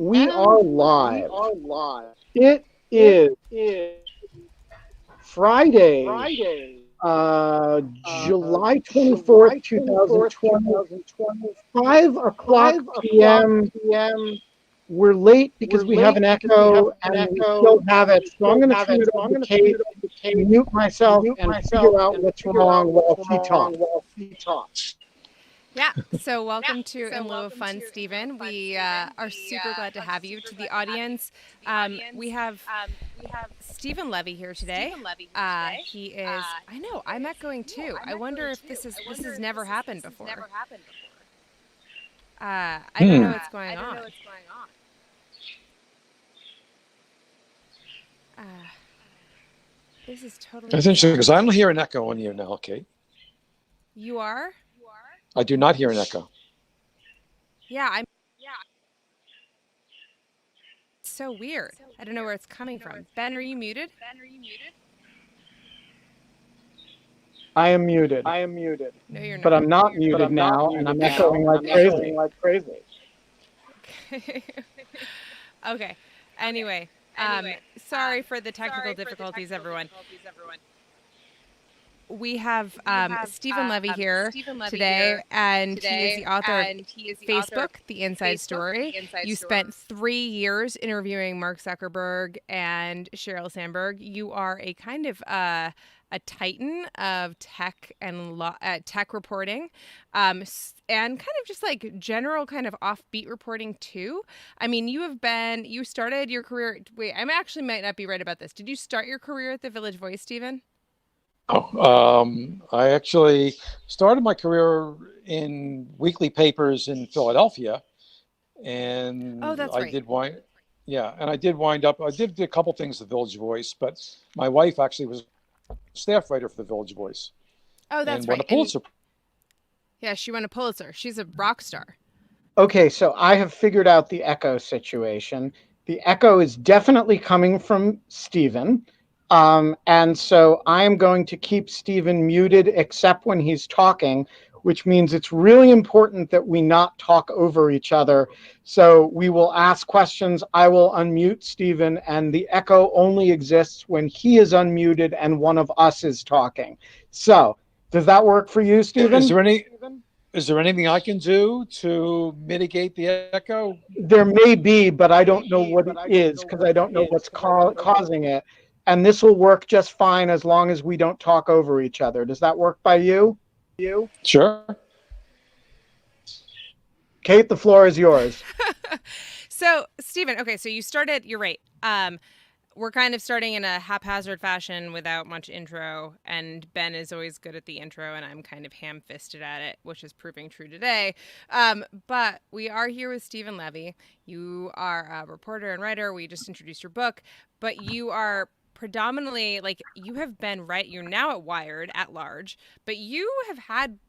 We are live. It is Friday, July 24th, 2020, 5 o'clock p.m. We're late because we have an echo and we still have it. So I'm going to turn it over to Kate, mute myself, and figure out what's wrong while she talks. Yeah, so welcome to In Lieu of Fun, Steven. We are super glad to have you. To the audience, we have Steven Levy here today. He is, I know, I'm echoing too. I wonder if this has never happened before. I don't know what's going on. This is totally That's interesting because I don't hear an echo on you now, Kate. You are? I do not hear an echo. Yeah, it's so weird. I don't know where it's coming from. Ben, are you muted? I am muted. No, you're not. But I'm not muted now, and I'm echoing like crazy. Okay. Anyway, sorry for the technical difficulties, everyone. We have Steven Levy here today, and he is the author of Facebook, The Inside Story. You spent 3 years interviewing Mark Zuckerberg and Sheryl Sandberg. You are a kind of a titan of tech and tech reporting, and kind of just like general kind of offbeat reporting too. I mean, you started your career. Wait, I actually might not be right about this. Did you start your career at the Village Voice, Steven? I actually started my career in weekly papers in Philadelphia, and that's right. I did wind up. I did a couple things at the Village Voice, but my wife actually was a staff writer for the Village Voice. Oh, that's and right. Won a Pulitzer. Yeah, she won a Pulitzer. She's a rock star. Okay, so I have figured out the echo situation. The echo is definitely coming from Steven. And so I'm going to keep Steven muted except when he's talking, which means it's really important that we not talk over each other. So we will ask questions. I will unmute Steven, and the echo only exists when he is unmuted and one of us is talking. So does that work for you, Steven? Is there anything I can do to mitigate the echo? There may be, but I don't know what it is because I don't know what's causing it. And this will work just fine as long as we don't talk over each other. Does that work by you? Sure. Kate, the floor is yours. So, Steven, okay, so you're right. We're kind of starting in a haphazard fashion without much intro, and Ben is always good at the intro, and I'm kind of ham-fisted at it, which is proving true today. But we are here with Steven Levy. You are a reporter and writer. We just introduced your book, but you are predominantly, you have been, you're now at Wired at large, but you have had,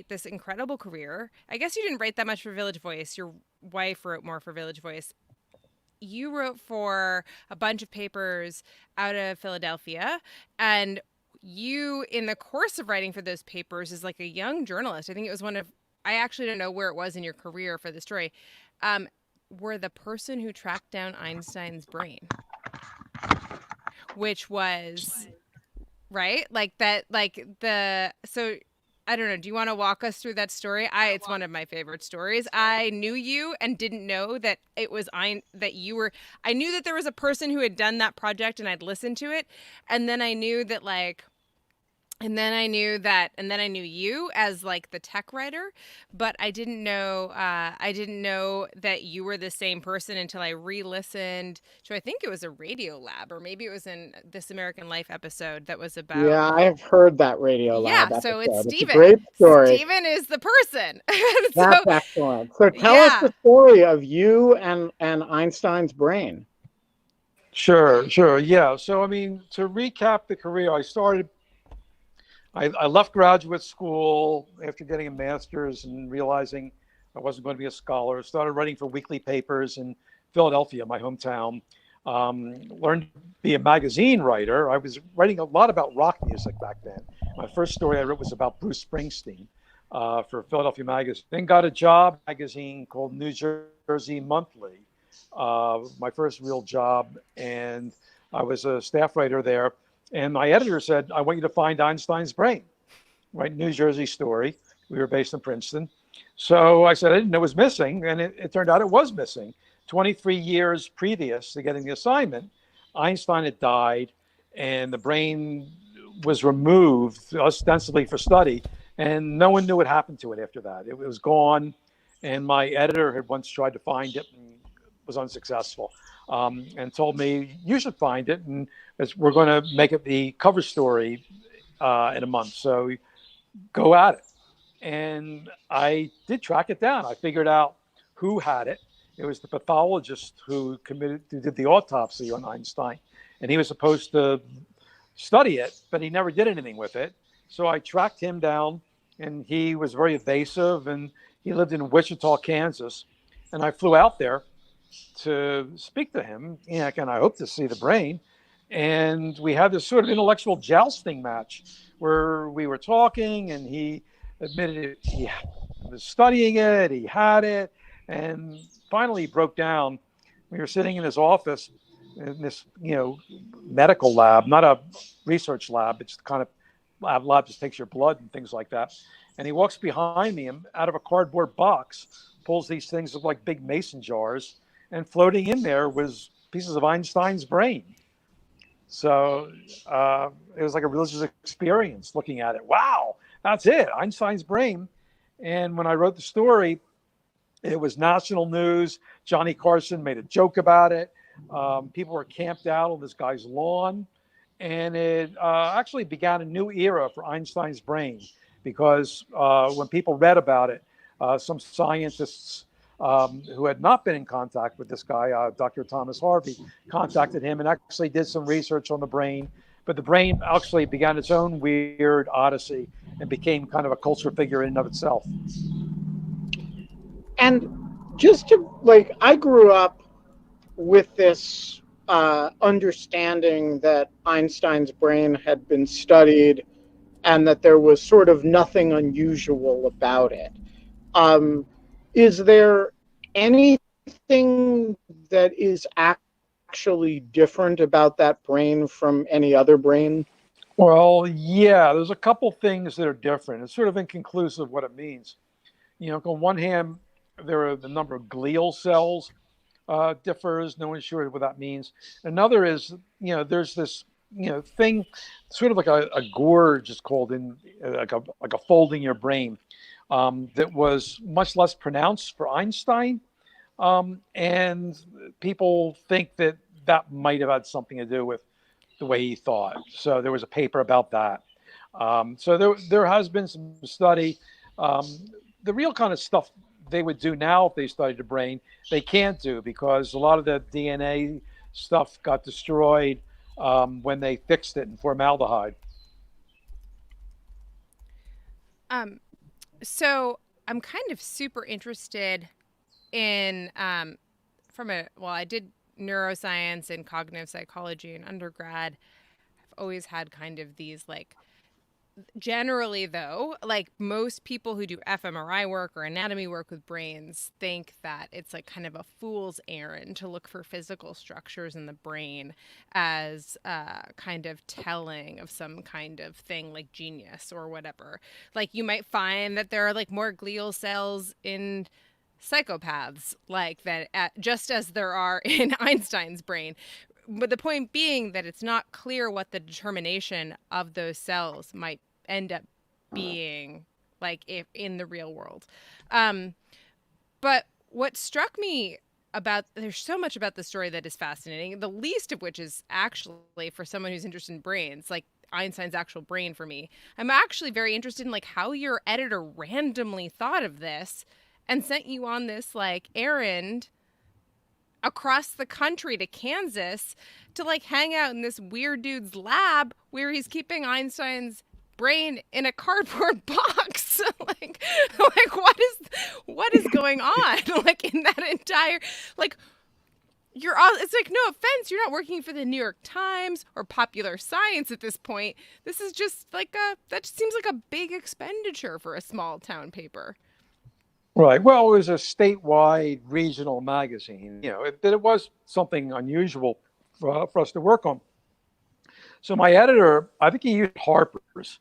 this incredible career. I guess you didn't write that much for Village Voice. Your wife wrote more for Village Voice. You wrote for a bunch of papers out of Philadelphia, and you, in the course of writing for those papers, as like a young journalist, I think it was I actually don't know where it was in your career for the story, were the person who tracked down Einstein's brain, which was, right? So I don't know. Do you want to walk us through that story? It's one of my favorite stories. I knew you and didn't know that it was that you were. I knew that there was a person who had done that project, and I'd listened to it, and then I knew that and then I knew you as the tech writer, but I didn't know that you were the same person until I re-listened to, I think it was a Radio Lab, or maybe it was in This American Life episode that was about. Yeah, I have heard that Radio Lab episode. So it's Steven. It's a great story. Steven is the person. That's excellent. So tell us the story of you and Einstein's brain. Sure. Yeah. So, I mean, to recap the career, I left graduate school after getting a master's and realizing I wasn't going to be a scholar. Started writing for weekly papers in Philadelphia, my hometown. Learned to be a magazine writer. I was writing a lot about rock music back then. My first story I wrote was about Bruce Springsteen for Philadelphia Magazine. Then got a job magazine called New Jersey Monthly. my first real job, and I was a staff writer there. And my editor said, "I want you to find Einstein's brain." Right, New Jersey story. We were based in Princeton. So I said I didn't know it was missing, and it turned out it was missing. 23 years previous to getting the assignment, Einstein had died, and the brain was removed ostensibly for study, and no one knew what happened to it after that. It was gone, and my editor had once tried to find it and was unsuccessful, and told me, "You should find it, and we're going to make it the cover story in a month. So go at it." And I did track it down. I figured out who had it. It was the pathologist who did the autopsy on Einstein, and he was supposed to study it, but he never did anything with it. So I tracked him down, and he was very evasive, and he lived in Wichita, Kansas, and I flew out there to speak to him, and I hope to see the brain. And we had this sort of intellectual jousting match where we were talking, and he admitted he was studying it, he had it, and finally he broke down. We were sitting in his office in this, medical lab, not a research lab. It's the kind of lab just takes your blood and things like that. And he walks behind me and out of a cardboard box pulls these things that look like big mason jars, and floating in there was pieces of Einstein's brain. So it was like a religious experience looking at it. Wow, that's it, Einstein's brain. And when I wrote the story, it was national news. Johnny Carson made a joke about it. People were camped out on this guy's lawn. And it actually began a new era for Einstein's brain, because when people read about it, some scientists who had not been in contact with this guy, Dr. Thomas Harvey, contacted him and actually did some research on the brain. But the brain actually began its own weird odyssey and became kind of a culture figure in and of itself. And just to, I grew up with this understanding that Einstein's brain had been studied and that there was sort of nothing unusual about it. Is there anything that is actually different about that brain from any other brain? Well, yeah, there's a couple things that are different. It's sort of inconclusive what it means. On one hand, there are the number of glial cells differs. No one's sure what that means. Another is, there's this, thing, sort of like a gorge is called in like a fold in your brain that was much less pronounced for Einstein. And people think that might have had something to do with the way he thought. So there was a paper about that. So there has been some study. The real kind of stuff they would do now if they studied the brain, they can't do, because a lot of the DNA stuff got destroyed when they fixed it in formaldehyde. So I'm kind of super interested in I did neuroscience and cognitive psychology in undergrad. I've always had kind of these generally though, most people who do fMRI work or anatomy work with brains think that it's kind of a fool's errand to look for physical structures in the brain as kind of telling of some kind of thing like genius or whatever. You might find that there are more glial cells in psychopaths just as there are in Einstein's brain. But the point being that it's not clear what the determination of those cells might end up being if in the real world. But what struck me there's so much about the story that is fascinating, the least of which is actually, for someone who's interested in brains, Einstein's actual brain for me. I'm actually very interested in how your editor randomly thought of this and sent you on this errand across the country to Kansas to hang out in this weird dude's lab where he's keeping Einstein's brain in a cardboard box. What is going on? In that entire you're all, it's no offense, you're not working for the New York Times or Popular Science at this point. This is just that just seems like a big expenditure for a small town paper. Right. Well, it was a statewide regional magazine. It was something unusual for us to work on. So my editor, I think he used Harper's.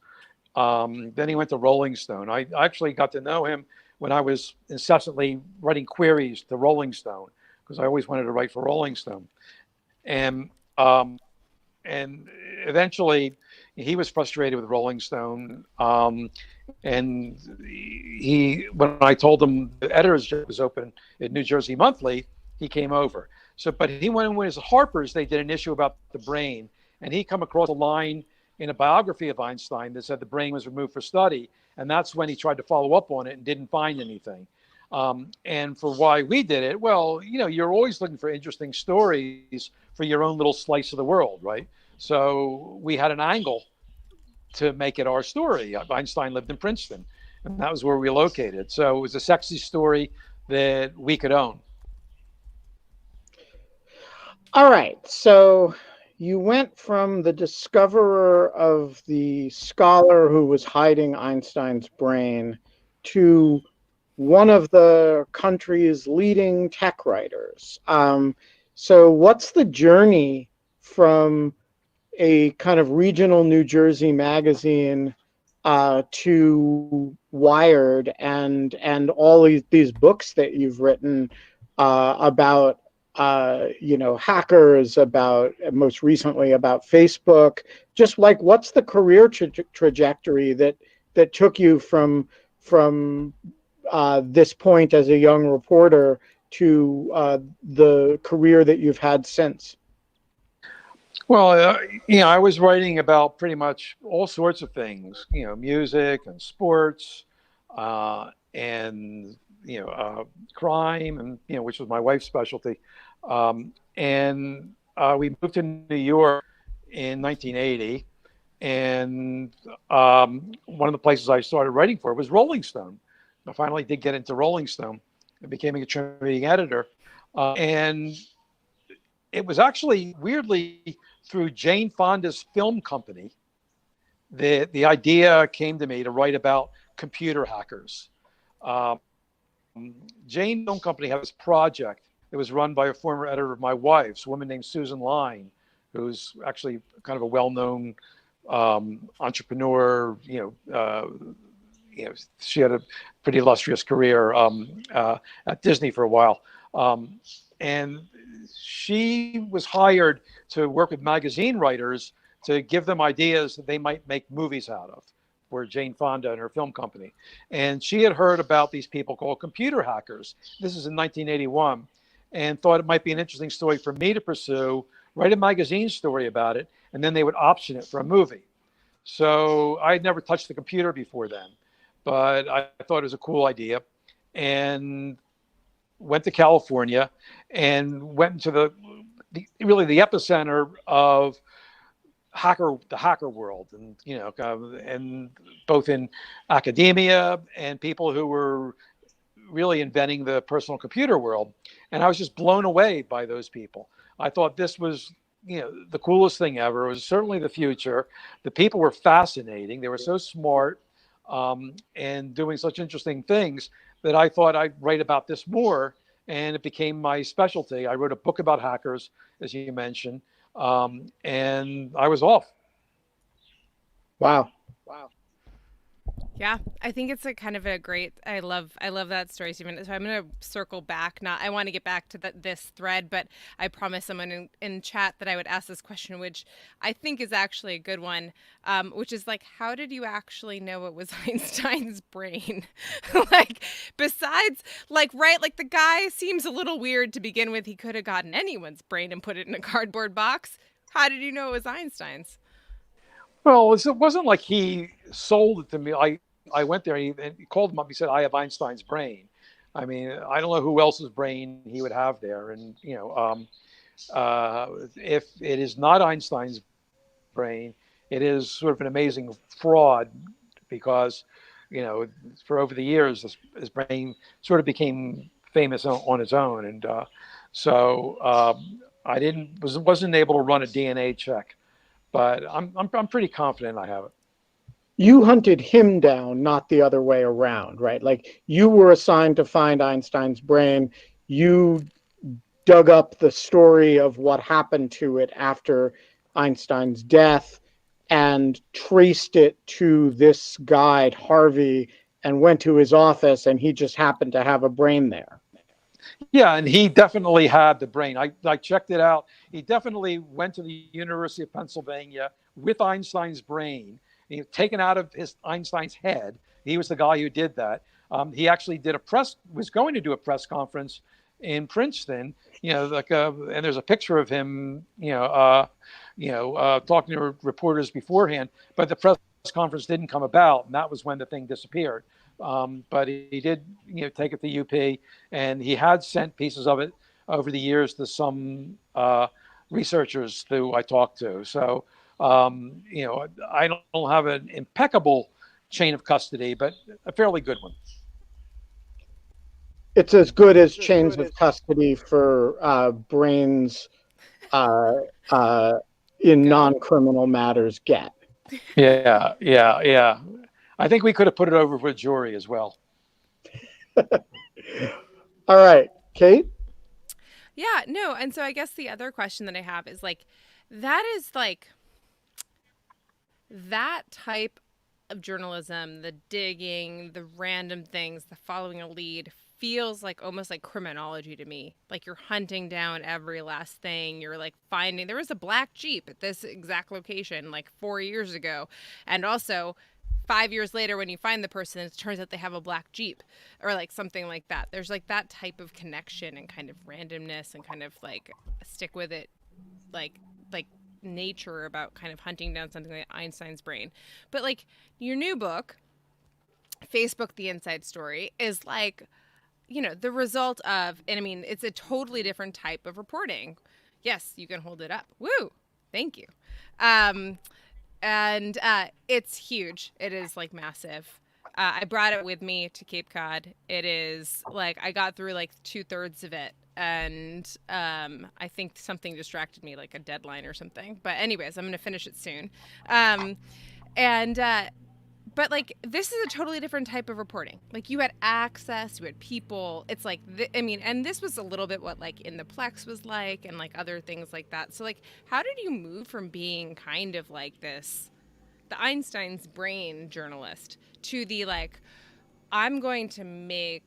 Then he went to Rolling Stone. I actually got to know him when I was incessantly writing queries to Rolling Stone because I always wanted to write for Rolling Stone. And and eventually he was frustrated with Rolling Stone. And when I told him the editor's job was open at New Jersey Monthly, he came over. So, but he went and was at Harper's. They did an issue about the brain, and he come across a line in a biography of Einstein that said the brain was removed for study, and that's when he tried to follow up on it and didn't find anything. And for why we did it, well, you're always looking for interesting stories for your own little slice of the world, right? So we had an angle to make it our story. Einstein lived in Princeton, and that was where we located. So it was a sexy story that we could own. All right. So you went from the discoverer of the scholar who was hiding Einstein's brain to one of the country's leading tech writers. So what's the journey from a kind of regional New Jersey magazine to Wired and all these books that you've written about hackers, about most recently about Facebook? Just like, what's the career trajectory that took you from this point as a young reporter to the career that you've had since? Well, I was writing about pretty much all sorts of things, music and sports, and crime, and which was my wife's specialty. And we moved to New York in 1980, and one of the places I started writing for was Rolling Stone. I finally did get into Rolling Stone and became a contributing editor, and it was actually weirdly through Jane Fonda's film company the idea came to me to write about computer hackers. Jane Film Company had this project that was run by a former editor of my wife's, a woman named Susan Line, who's actually kind of a well-known entrepreneur. She had a pretty illustrious career at Disney for a while. And she was hired to work with magazine writers to give them ideas that they might make movies out of, for Jane Fonda and her film company. And she had heard about these people called computer hackers. This is in 1981, and thought it might be an interesting story for me to pursue, write a magazine story about it, and then they would option it for a movie. So I had never touched the computer before then, but I thought it was a cool idea, and went to California and went into the epicenter of the hacker world, and and both in academia and people who were really inventing the personal computer world. And I was just blown away by those people. I thought this was the coolest thing ever. It was certainly the future. The people were fascinating. They were so smart, and doing such interesting things that I thought I'd write about this more, and it became my specialty. I wrote a book about hackers, as you mentioned, and I was off. Wow. Yeah, I think it's a kind of a great. I love that story, Stephen. So I'm going to circle back. I want to get back to this thread, but I promised someone in chat that I would ask this question, which I think is actually a good one, which is like, how did you actually know it was Einstein's brain? Besides, right, the guy seems a little weird to begin with. He could have gotten anyone's brain and put it in a cardboard box. How did you know it was Einstein's? Well, it wasn't like he sold it to me. I went there and he called him up. He said, "I have Einstein's brain." I mean, I don't know who else's brain he would have there. And, if it is not Einstein's brain, it is sort of an amazing fraud because, for over the years, his brain sort of became famous on its own. And so I wasn't able to run a DNA check. But I'm pretty confident I have it. you hunted him down, not the other way around, right? Like you were assigned to find Einstein's brain. You dug up the story of what happened to it after Einstein's death and traced it to this guy, Harvey, and went to his office, and he just happened to have a brain there. Yeah, and he definitely had the brain. I checked it out. He definitely went to the University of Pennsylvania with Einstein's brain. He was taken out of Einstein's head. He was the guy who did that. He actually was going to do a press conference in Princeton. And there's a picture of him, talking to reporters beforehand. But the press conference didn't come about, and that was when the thing disappeared. But he did, take it to UP, and he had sent pieces of it over the years to some researchers who I talked to. So, I don't have an impeccable chain of custody, but a fairly good one. It's as good as chains of custody for brains in non-criminal matters get. Yeah. I think we could have put it over for a jury as well. All right, Kate? Yeah, no. And so I guess the other question that I have is like, that type of journalism, the digging, the random things, the following a lead, feels like almost like criminology to me. Like you're hunting down every last thing. You're like finding there was a black Jeep at this exact location like 4 years ago. And also 5 years later, when you find the person, it turns out they have a black Jeep or like something like that. There's like that type of connection and kind of randomness and kind of like stick with it, like nature about kind of hunting down something like Einstein's brain. But like your new book, Facebook, The Inside Story, is like, the result of, and I mean, it's a totally different type of reporting. Yes, you can hold it up. Woo! Thank you. And it's huge. It is like massive. I brought it with me to Cape Cod. It is like, I got through like 2/3 of it. And I think something distracted me, like a deadline or something. But anyways, I'm going to finish it soon. But like, this is a totally different type of reporting. Like you had access, you had people. It's like, and this was a little bit what like In the Plex was like and like other things like that. So like, how did you move from being kind of like the Einstein's brain journalist to the like, I'm going to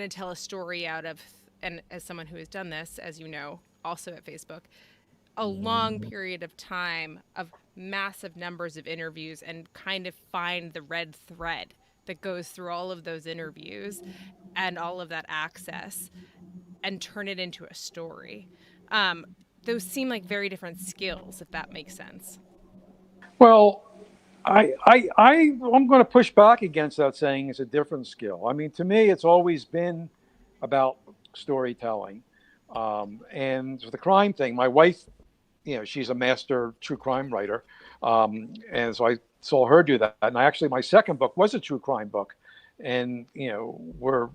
tell a story out of, and as someone who has done this, as you know, also at Facebook, a long period of time of massive numbers of interviews and kind of find the red thread that goes through all of those interviews and all of that access and turn it into a story. Those seem like very different skills, if that makes sense. Well, I'm going to push back against that, saying it's a different skill. I mean, to me, it's always been about storytelling. And for the crime thing, my wife, she's a master true crime writer. And so I saw her do that. And my second book was a true crime book. And, where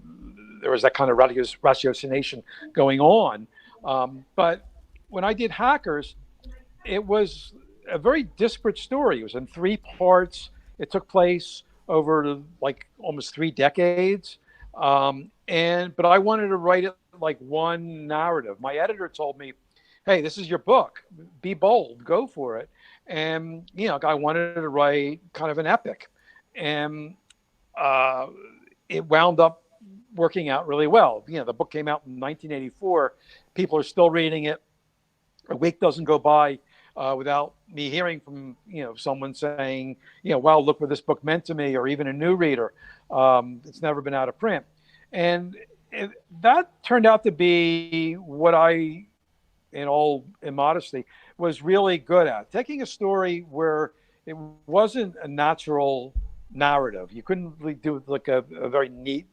there was that kind of ratiocination going on. But when I did Hackers, it was a very disparate story. It was in 3 parts. It took place over like almost 3 decades. But I wanted to write it like one narrative. My editor told me, hey, this is your book. Be bold, go for it. And, I wanted to write kind of an epic. And it wound up working out really well. The book came out in 1984. People are still reading it. A week doesn't go by without me hearing from, someone saying, wow, look what this book meant to me, or even a new reader. It's never been out of print. And that turned out to be what I, in modesty, was really good at. Taking a story where it wasn't a natural narrative. You couldn't really do like a very neat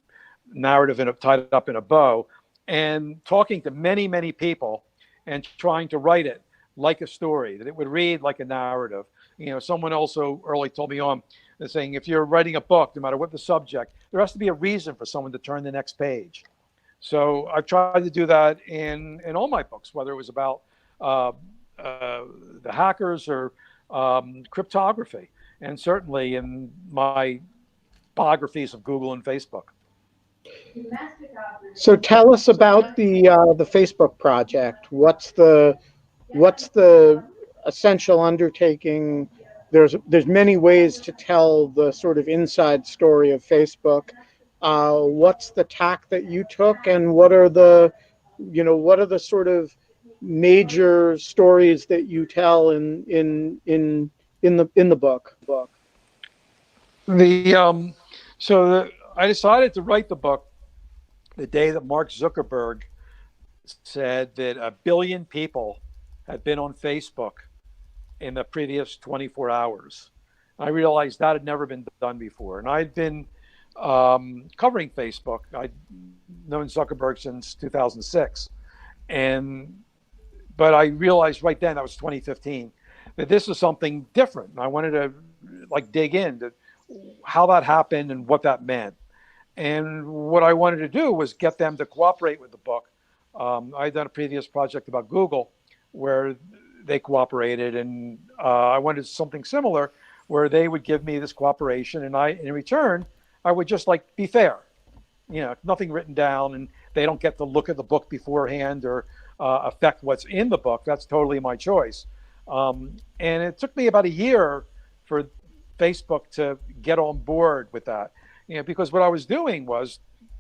narrative tied up in a bow, and talking to many, many people and trying to write it like a story, that it would read like a narrative. Someone also early told me saying, if you're writing a book, no matter what the subject, there has to be a reason for someone to turn the next page. So I've tried to do that in all my books, whether it was about the hackers or cryptography. and certainly in my biographies of Google and Facebook. So tell us about the Facebook project. What's the essential undertaking? There's many ways to tell the sort of inside story of Facebook. What's the tack that you took, and what are the sort of major stories that you tell in the book? The so the, I decided to write the book the day that Mark Zuckerberg said that 1 billion people had been on Facebook in the previous 24 hours. I realized that had never been done before, and I'd been covering Facebook. I'd known Zuckerberg since 2006, and but I realized right then, that was 2015, that this was something different. And I wanted to like dig into how that happened and what that meant. And what I wanted to do was get them to cooperate with the book. I had done a previous project about Google where they cooperated, and I wanted something similar where they would give me this cooperation, and I, in return, I would just like be fair. Nothing written down, and they don't get to look at the book beforehand or affect what's in the book. That's totally my choice. And it took me about a year for Facebook to get on board with that, because what I was doing was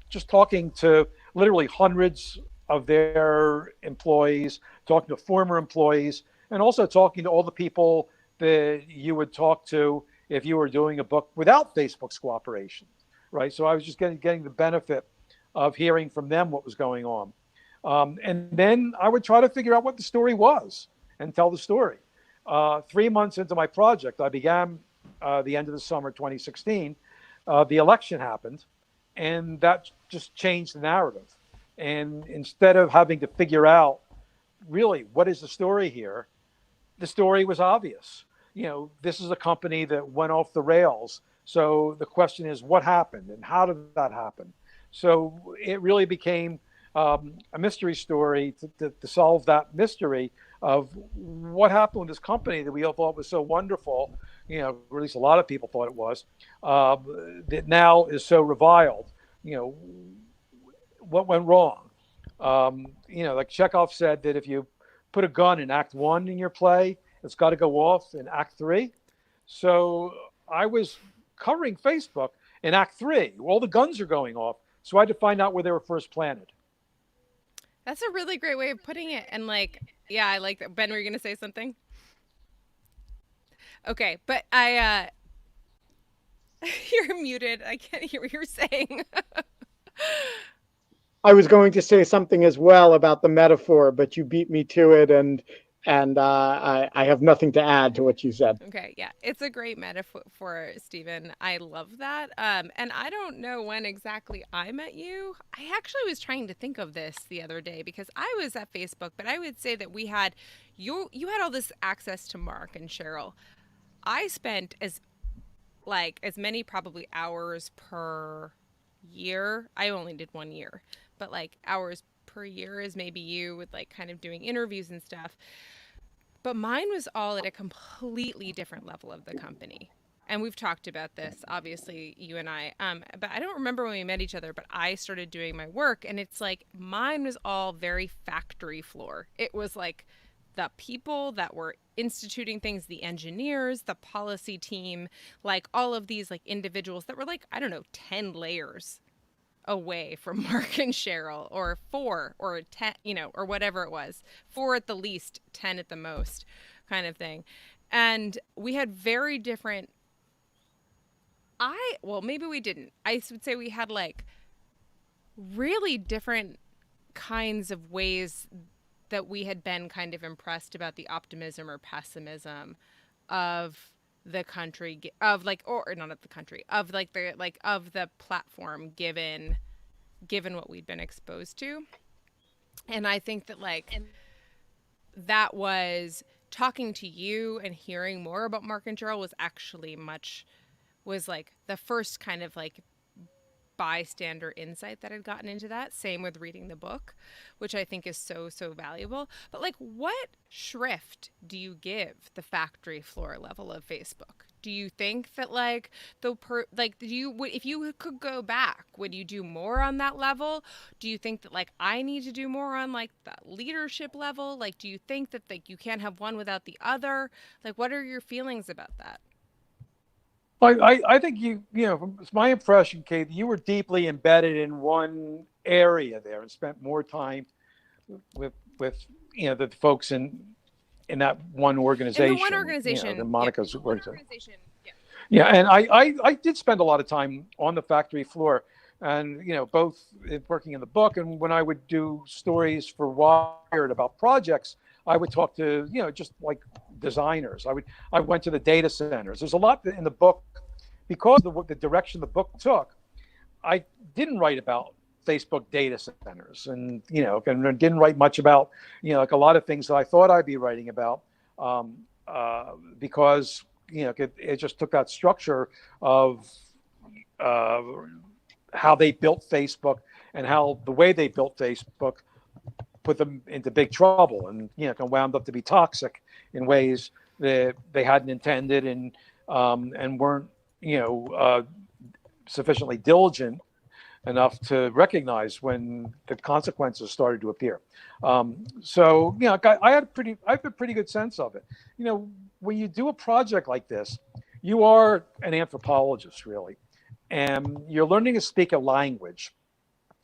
just talking to literally hundreds of their employees, talking to former employees, and also talking to all the people that you would talk to if you were doing a book without Facebook's cooperation, right? So I was just getting the benefit of hearing from them what was going on. And then I would try to figure out what the story was and tell the story. 3 months into my project, I began the end of the summer 2016. The election happened, and that just changed the narrative. And instead of having to figure out really what is the story here, the story was obvious. This is a company that went off the rails. So the question is, what happened and how did that happen? So it really became a mystery story to solve that mystery of what happened with this company that we all thought was so wonderful, or at least a lot of people thought it was, that now is so reviled. What went wrong? Like Chekhov said that if you put a gun in Act 1 in your play, it's got to go off in Act 3. So I was covering Facebook in Act 3. All the guns are going off. So I had to find out where they were first planted. That's a really great way of putting it. And yeah, I like that. Ben, were you going to say something? Okay, but you're muted. I can't hear what you're saying. I was going to say something as well about the metaphor, but you beat me to it, and I have nothing to add to what you said. Okay, yeah, it's a great metaphor, Steven. I love that. And I don't know when exactly I met you. I actually was trying to think of this the other day because I was at Facebook, but I would say that you had all this access to Mark and Cheryl. I spent as many probably hours per year. I only did 1 year, but hours per year as maybe you with kind of doing interviews and stuff. But mine was all at a completely different level of the company. And we've talked about this, obviously, you and I. But I don't remember when we met each other, but I started doing my work. And it's mine was all very factory floor. It was the people that were instituting things, the engineers, the policy team, all of these individuals that were I don't know, 10 layers away from Mark and Cheryl, or 4 or 10, or whatever it was, 4 at the least, 10 at the most, kind of thing. And we had very different, well, maybe we didn't. I would say we had really different kinds of ways that we had been kind of impressed about the optimism or pessimism of the country, of or not of the country, of of the platform, given what we'd been exposed to. And I think that that was talking to you and hearing more about Mark and Cheryl was actually was the first kind of bystander insight that I'd gotten into that. Same with reading the book, which I think is so valuable. But what shrift do you give the factory floor level of Facebook? Do you think that like if you could go back, would you do more on that level? Do you think that like I need to do more on like the leadership level? Like, do you think that like you can't have one without the other? Like, what are your feelings about that? I think it's my impression, Kate, you were deeply embedded in one area there and spent more time with the folks in that one organization. In the one organization, than Monica's organization. Yeah. Yeah, and I did spend a lot of time on the factory floor, and both working in the book and when I would do stories for Wired about projects, I would talk to just like designers. I went to the data centers. There's a lot in the book because of the direction the book took. I didn't write about Facebook data centers, and and didn't write much about like a lot of things that I thought I'd be writing about, because it just took that structure of how they built Facebook and how the way they built Facebook put them into big trouble, and wound up to be toxic in ways that they hadn't intended, and weren't sufficiently diligent enough to recognize when the consequences started to appear. So I have a pretty good sense of it. When you do a project like this, you are an anthropologist really, and you're learning to speak a language,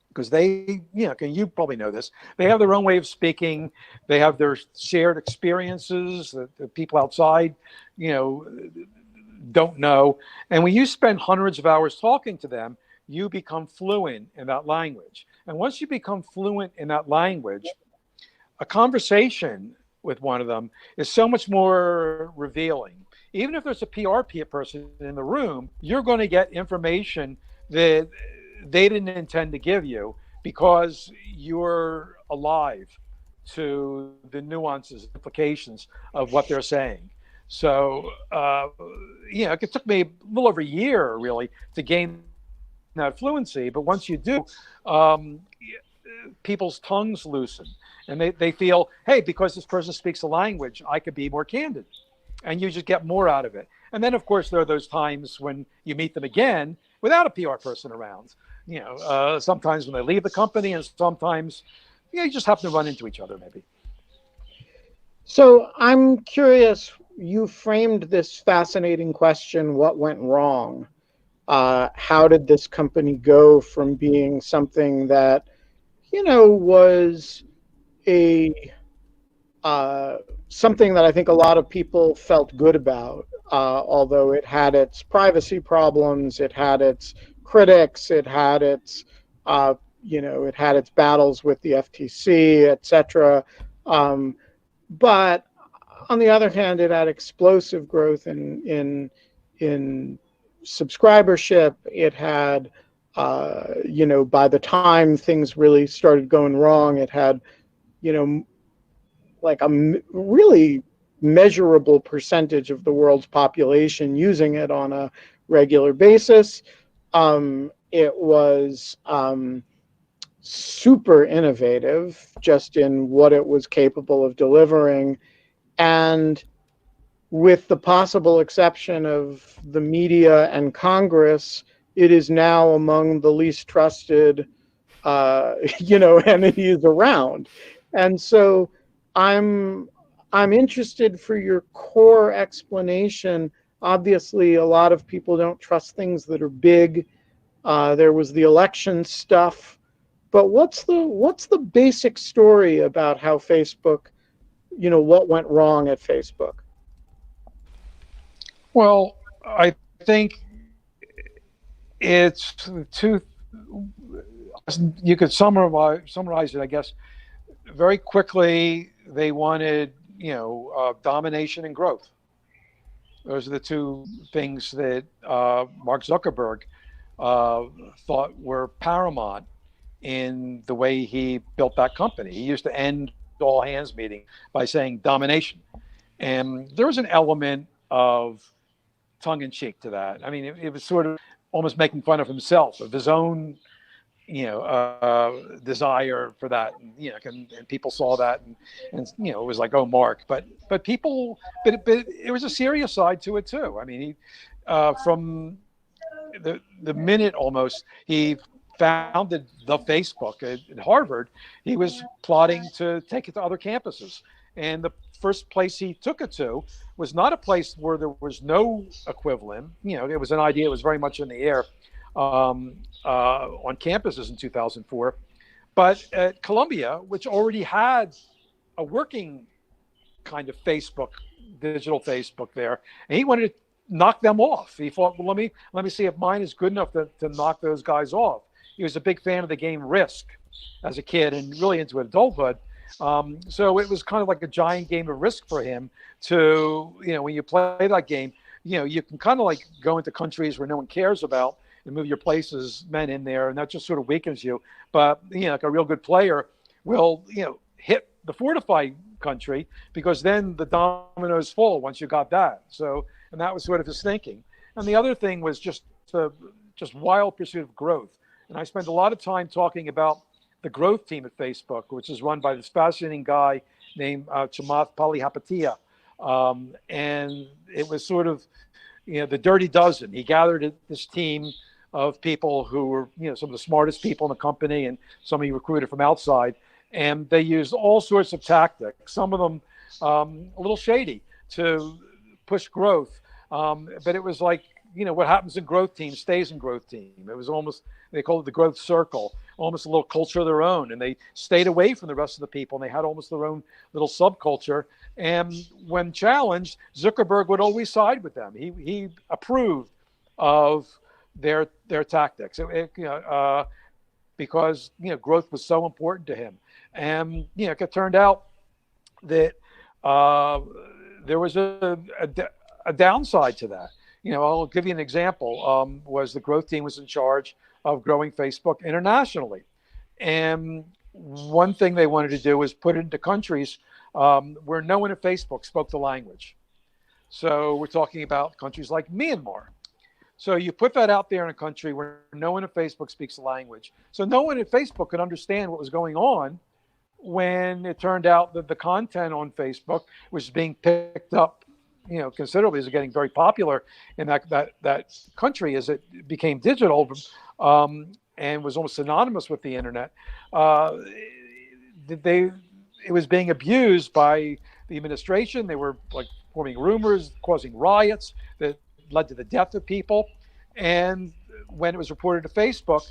because they, you probably know this, they have their own way of speaking. They have their shared experiences that the people outside, don't know. And when you spend hundreds of hours talking to them, you become fluent in that language. And once you become fluent in that language, a conversation with one of them is so much more revealing. Even if there's a PR person in the room, you're going to get information that they didn't intend to give you, because you're alive to the nuances, implications of what they're saying. So, it took me a little over a year really to gain that fluency. But once you do, people's tongues loosen, and they feel, hey, because this person speaks a language, I could be more candid, and you just get more out of it. And then, of course, there are those times when you meet them again without a PR person around. Sometimes when they leave the company, and sometimes you just happen to run into each other, maybe. So I'm curious, you framed this fascinating question, what went wrong? How did this company go from being something that, was something that I think a lot of people felt good about, although it had its privacy problems, it had its critics, it had its, it had its battles with the FTC, etc. But on the other hand, it had explosive growth in subscribership. It had, by the time things really started going wrong, it had, like a really measurable percentage of the world's population using it on a regular basis. It was super innovative just in what it was capable of delivering. And with the possible exception of the media and Congress, it is now among the least trusted, entities around. And so I'm interested for your core explanation. Obviously, a lot of people don't trust things that are big. There was the election stuff, but what's the basic story about how Facebook, what went wrong at Facebook? Well, I think it's two. You could summarize it, I guess, very quickly. They wanted, domination and growth. Those are the two things that Mark Zuckerberg thought were paramount in the way he built that company. He used to end all hands meeting by saying domination. And there was an element of tongue in cheek to that. I mean, it was sort of almost making fun of himself, of his own, desire for that, and people saw that, and it was like, oh, Mark, but people, but it was a serious side to it too. I mean, from the minute almost he founded the Facebook at Harvard, he was plotting to take it to other campuses. And the first place he took it to was not a place where there was no equivalent. It was an idea. It was very much in the air on campuses in 2004. But at Columbia, which already had a working kind of Facebook, digital Facebook there, and he wanted to knock them off. He thought, well, let me see if mine is good enough to knock those guys off. He was a big fan of the game Risk as a kid and really into adulthood. So it was kind of like a giant game of Risk for him to, when you play that game, you can kind of like go into countries where no one cares about and move your places men in there, and that just sort of weakens you. But, like a real good player will, hit the fortified country, because then the dominoes fall once you got that. So, and that was sort of his thinking. And the other thing was just wild pursuit of growth. And I spent a lot of time talking about the growth team at Facebook, which is run by this fascinating guy named Chamath Palihapitiya. And it was sort of, the dirty dozen. He gathered this team of people who were, some of the smartest people in the company, and some he recruited from outside. And they used all sorts of tactics, some of them a little shady, to push growth. But it was like, what happens in growth teams stays in growth team. It was almost, they called it the growth circle, almost a little culture of their own. And they stayed away from the rest of the people, and they had almost their own little subculture. And when challenged, Zuckerberg would always side with them. He approved of their tactics, because growth was so important to him. And it turned out that there was a downside to that. I'll give you an example. Was the growth team was in charge of growing Facebook internationally, and one thing they wanted to do was put it into countries where no one at Facebook spoke the language. So we're talking about countries like Myanmar. So you put that out there in a country where no one at Facebook speaks the language. So no one at Facebook could understand what was going on, when it turned out that the content on Facebook was being picked up, considerably, as getting very popular in that country as it became digital, and was almost synonymous with the internet. It was being abused by the administration. They were like forming rumors, causing riots that led to the death of people. And when it was reported to Facebook,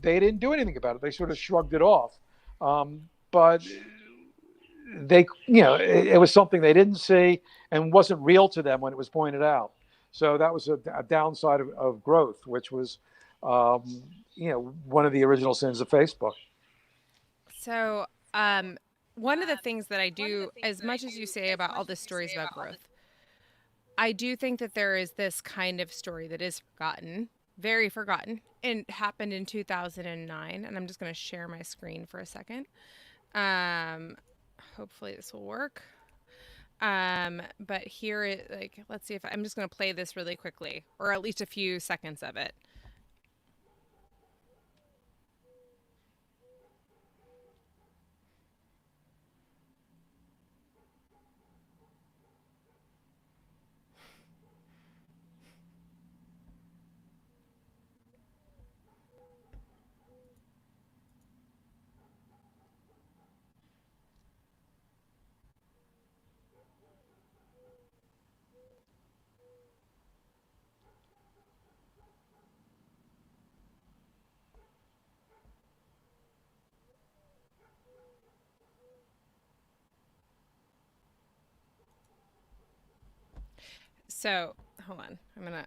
they didn't do anything about it. They sort of shrugged it off. But they, it was something they didn't see and wasn't real to them when it was pointed out. So that was a downside of growth, which was, one of the original sins of Facebook. So one of the things that I do, as much as you say about all the stories about growth, I do think that there is this kind of story that is forgotten, very forgotten, and happened in 2009. And I'm just going to share my screen for a second. Hopefully this will work. But here it, let's see if I'm just going to play this really quickly, or at least a few seconds of it. So, hold on. I'm going to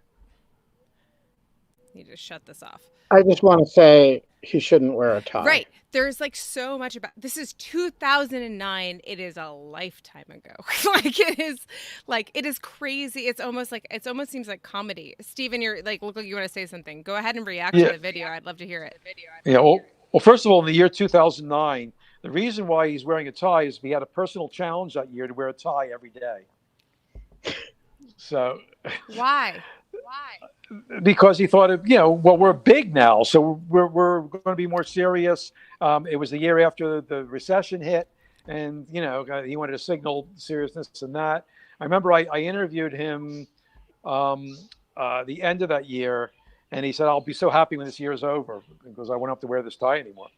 need to shut this off. I just want to say he shouldn't wear a tie. Right. There's so much about this. Is 2009. It is a lifetime ago. It is crazy. It almost seems like comedy. Steven, you're look like you want to say something. Go ahead and react to the video. I'd love to hear it. Yeah. Well, first of all, in the year 2009, the reason why he's wearing a tie is he had a personal challenge that year to wear a tie every day. So why? Because he thought of, well, we're big now, so we're going to be more serious. It was the year after the recession hit, and he wanted to signal seriousness in that. I remember I interviewed him the end of that year, and he said, "I'll be so happy when this year is over because I won't have to wear this tie anymore."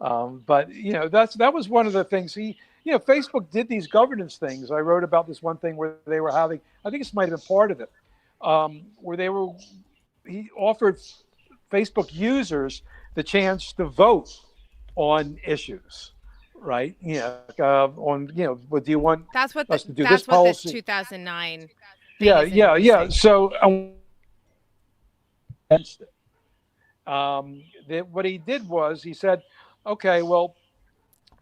But that was one of the things Facebook did these governance things. I wrote about this one thing where they were having, I think this might have been part of it, where he offered Facebook users the chance to vote on issues, right? On do you want us to do this policy? This 2009. Yeah. So what he did was he said, okay, well,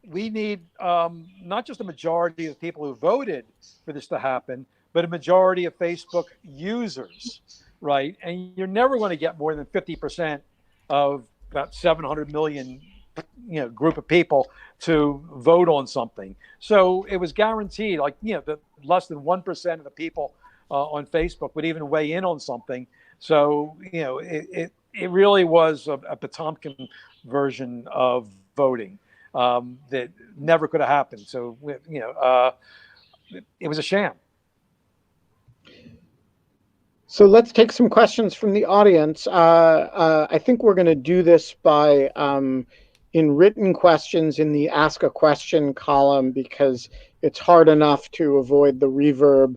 we need not just a majority of people who voted for this to happen, but a majority of Facebook users, right? And you're never going to get more than 50% of that 700 million group of people to vote on something. So it was guaranteed, that less than 1% of the people on Facebook would even weigh in on something. So it really was a Potemkin version of voting that never could have happened. So it was a sham. So let's take some questions from the audience. I think we're going to do this by in written questions in the Ask a Question column, because it's hard enough to avoid the reverb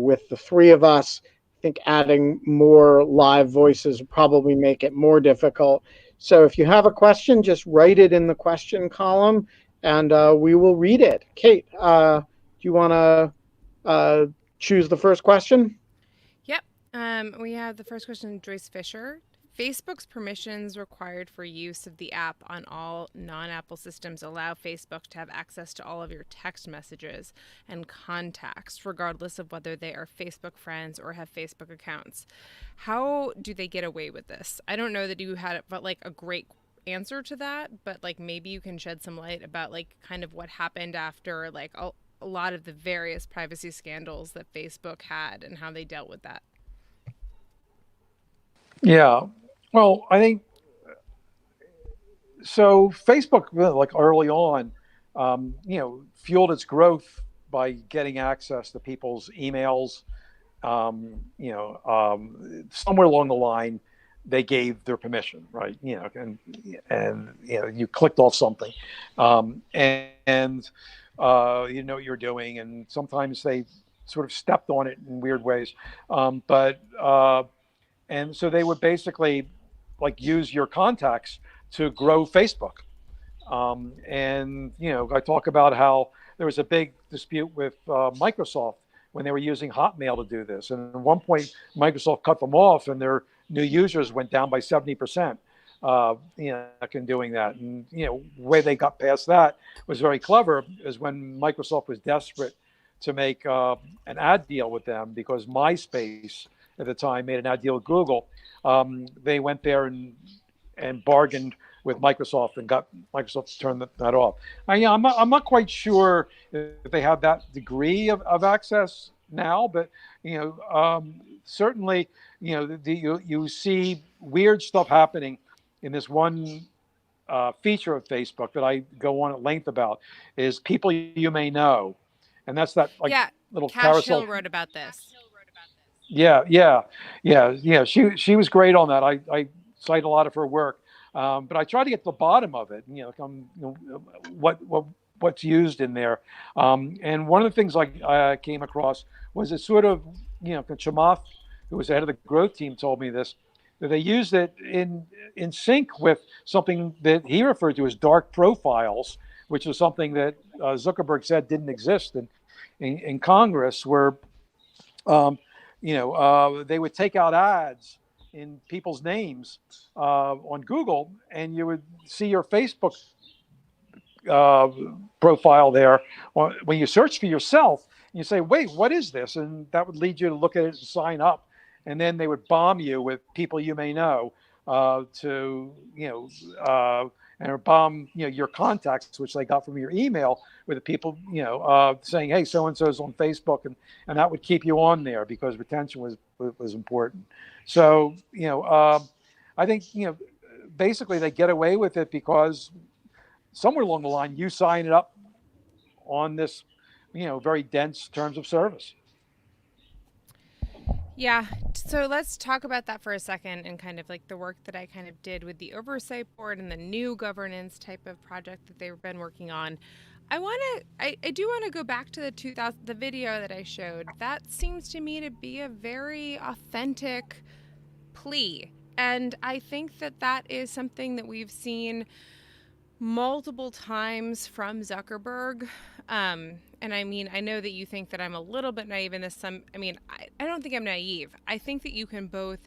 with the three of us. I think adding more live voices will probably make it more difficult. So if you have a question, just write it in the question column and we will read it. Kate, do you want to choose the first question? Yep. We have the first question, Joyce Fisher. Facebook's permissions required for use of the app on all non-Apple systems allow Facebook to have access to all of your text messages and contacts, regardless of whether they are Facebook friends or have Facebook accounts. How do they get away with this? I don't know that you had a great answer to that, but maybe you can shed some light about kind of what happened after a lot of the various privacy scandals that Facebook had and how they dealt with that. Yeah. Well, I think so. Facebook, early on, fueled its growth by getting access to people's emails. Somewhere along the line, they gave their permission, right? And you clicked off something, and you know what you're doing, and sometimes they sort of stepped on it in weird ways, and so they would basically use your contacts to grow Facebook. And I talk about how there was a big dispute with Microsoft when they were using Hotmail to do this, and at one point Microsoft cut them off, and their new users went down by 70%. In doing that, and the way they got past that was very clever. Is when Microsoft was desperate to make an ad deal with them, because MySpace at the time made an ad deal with Google. They went there and bargained with Microsoft and got Microsoft to turn that off. I'm not quite sure if they have that degree of access now, but certainly you see weird stuff happening in this one feature of Facebook that I go on at length about, is people you may know, and that's that little Cash carousel. Hill wrote about this. Yeah. She was great on that. I cite a lot of her work, but I try to get to the bottom of it. What's used in there. And one of the things I came across was it sort of Chamath, who was the head of the growth team, told me this, that they used it in sync with something that he referred to as dark profiles, which was something that Zuckerberg said didn't exist in Congress, where they would take out ads in people's names on Google, and you would see your Facebook profile there. When you search for yourself, you say, wait, what is this? And that would lead you to look at it and sign up. And then they would bomb you with people you may know to and bomb, your contacts, which they got from your email, with the people, saying, hey, so and so's on Facebook, and that would keep you on there because retention was important. So I think basically they get away with it because somewhere along the line you sign it up on this very dense terms of service. Yeah. So let's talk about that for a second and kind of like the work that I kind of did with the oversight board and the new governance type of project that they've been working on. I do want to go back to the video that I showed. That seems to me to be a very authentic plea. And I think that is something that we've seen multiple times from Zuckerberg. And I mean, I know that you think that I'm a little bit naive in this. I don't think I'm naive. I think that you can both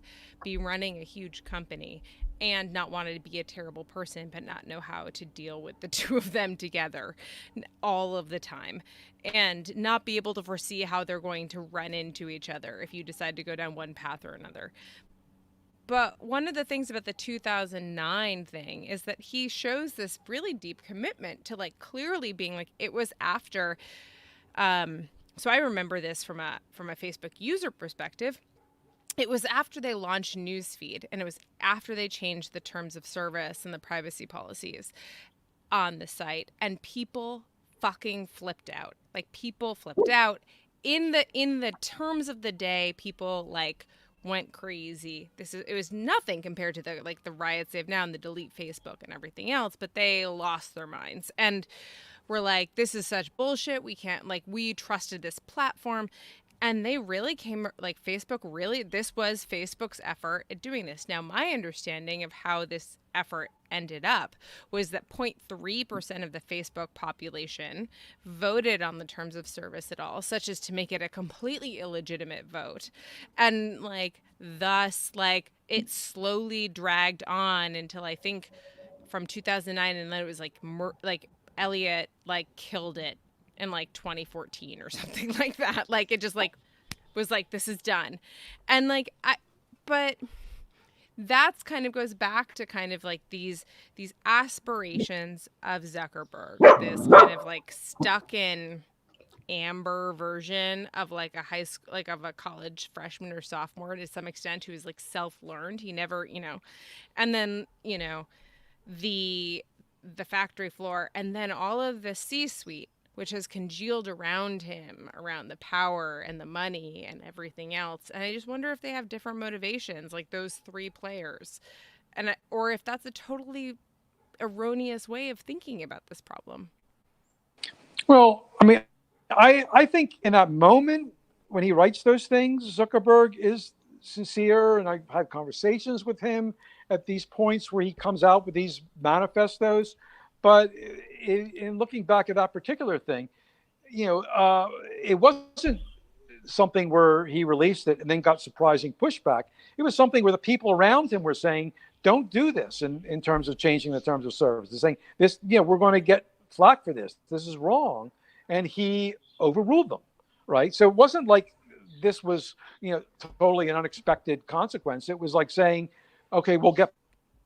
be running a huge company and not want to be a terrible person, but not know how to deal with the two of them together all of the time, and not be able to foresee how they're going to run into each other if you decide to go down one path or another. But one of the things about the 2009 thing is that he shows this really deep commitment to like clearly being like, it was after. So I remember this from a Facebook user perspective. It was after they launched Newsfeed, and it was after they changed the terms of service and the privacy policies on the site, and people fucking flipped out. Like, people flipped out in the terms of the day. People like went crazy. It was nothing compared to the riots they have now and the delete Facebook and everything else, but they lost their minds and were like, this is such bullshit. We can't, we trusted this platform. And they really came, this was Facebook's effort at doing this. Now, my understanding of how this effort ended up was that 0.3% of the Facebook population voted on the terms of service at all, such as to make it a completely illegitimate vote. And thus, it slowly dragged on until I think from 2009, and then it was Elliot killed it in 2014 or something like that. It just was this is done. And but that's kind of goes back to kind of these aspirations of Zuckerberg, this kind of stuck in amber version of a high school, of a college freshman or sophomore to some extent, who is self-learned. He never, and then, the factory floor, and then all of the C-suite, which has congealed around him, around the power and the money and everything else. And I just wonder if they have different motivations, those three players, or if that's a totally erroneous way of thinking about this problem. Well, I think in that moment when he writes those things, Zuckerberg is sincere, and I've had conversations with him at these points where he comes out with these manifestos. But in looking back at that particular thing, it wasn't something where he released it and then got surprising pushback. It was something where the people around him were saying, don't do this in terms of changing the terms of service. They're saying this, we're going to get flack for this. This is wrong. And he overruled them, right? So it wasn't like this was, totally an unexpected consequence. It was like saying, okay, we'll get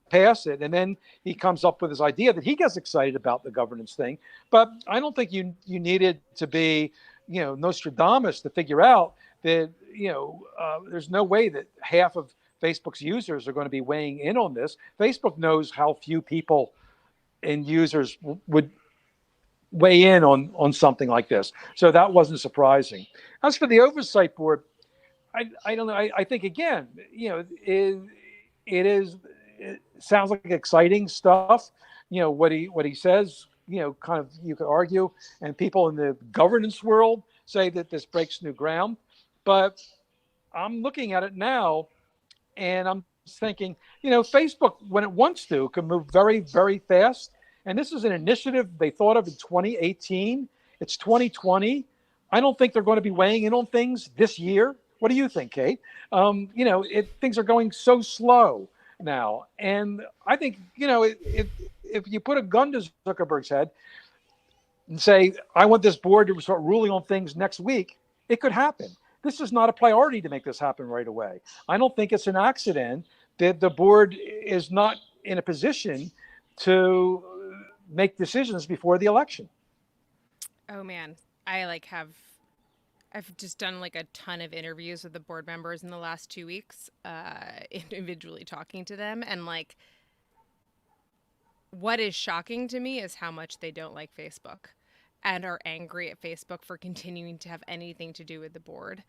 past it. And then he comes up with this idea that he gets excited about the governance thing. But I don't think you needed to be, Nostradamus to figure out that, there's no way that half of Facebook's users are going to be weighing in on this. Facebook knows how few people and users would weigh in on something like this. So that wasn't surprising. As for the oversight board, I don't know. I think, again, it sounds like exciting stuff. What he says, kind of, you could argue, and people in the governance world say that this breaks new ground. But I'm looking at it now, and I'm thinking, Facebook, when it wants to, can move very, very fast. And this is an initiative they thought of in 2018. It's 2020. I don't think they're going to be weighing in on things this year. What do you think, Kate? Things are going so slow now. And I think, if you put a gun to Zuckerberg's head and say, I want this board to start ruling on things next week, it could happen. This is not a priority to make this happen right away. I don't think it's an accident that the board is not in a position to make decisions before the election. Oh man, I like have I've just done like a ton of interviews with the board members in the last 2 weeks, individually talking to them, and like what is shocking to me is how much they don't like Facebook and are angry at Facebook for continuing to have anything to do with the board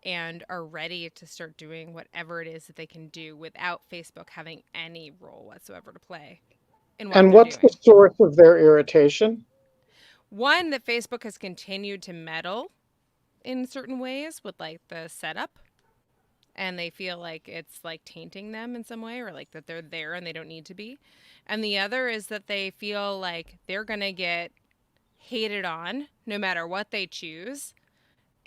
and are ready to start doing whatever it is that they can do without Facebook having any role whatsoever to play in what And they're what's the doing. source of their irritation? One, that Facebook has continued to meddle in certain ways with like the setup, and they feel like it's like tainting them in some way, or like that they're there and they don't need to be. And the other is that they feel like they're going to get hated on no matter what they choose